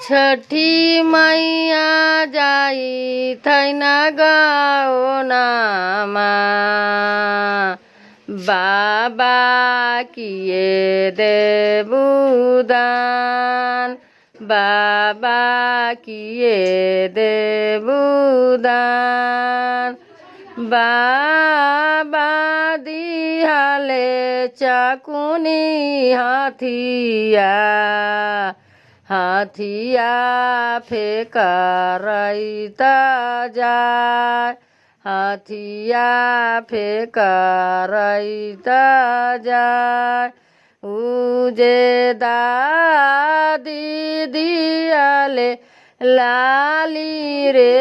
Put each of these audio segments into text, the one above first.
छठी मैया जाई थैन गाओ नामा बाबा किए देबुदान बाबा किए देबुदान बाबा दिहाले चाकुनी हाथिया हाथिया फेंकरैता जाय हाथिया फेंकरैता जाय उजे दादी दियाले लाली रे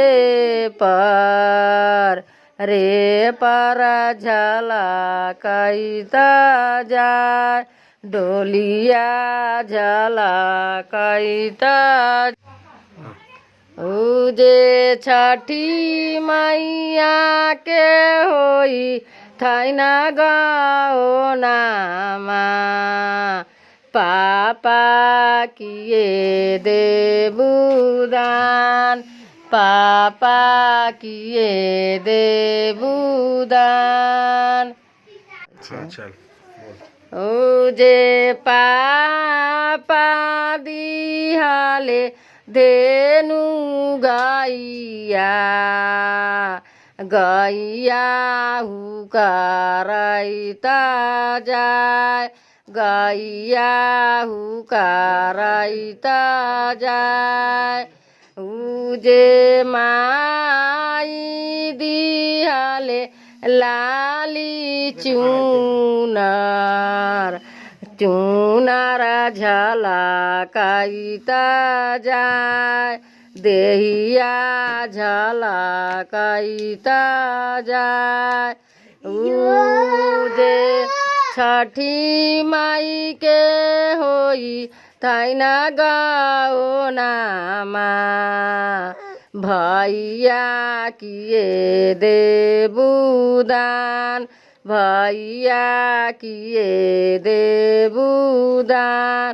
पर झलकैता जाय डोलिया झलकैता उजे छठी मैया के होई थैन गाओ नामा पापा किए देबुदान पापा किए देबुदान। चल उजे पापा दिहाले धेनु गैया गैया हुकरैता जाय गैया हुकरैता जाय उजे माई दिहाले लाली चुनर चुनर झलकैता जाय देहिया झलकैता जाय उजे छठी माई के होई थैन गाओ नामा भैया किए देबुदान भैया किए देबुदान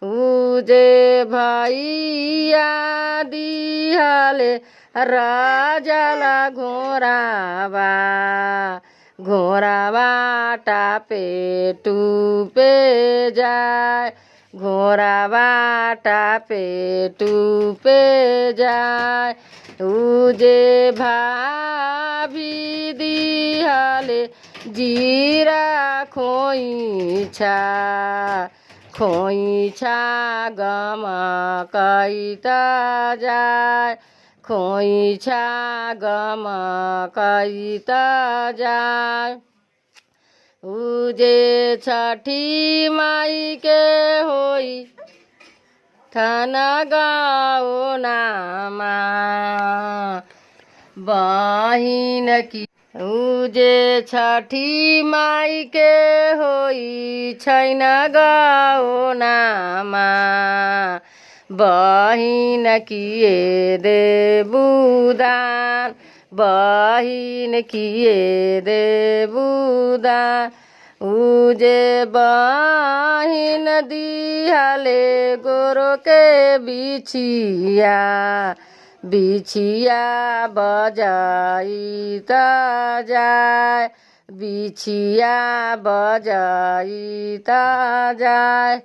उजे भैया दिहाले राजला घोरावा टापे टूपे जाय घोरावा टापे टूपे जाय उजे भाभी दिहाले जीरा खोइछा गमकैता जाय खोइछा गमकैता जाय उजे छठी माई के होई थैन गाओ नामा बहिन की उजे छठी माई के होई छैन गाओ नामा बहिन किए देबुदान बहिन किए देबुदान उजे बहिन दिहाले गोरो के बिछिया बजाइता जाय बिछिया बजाइता जाय।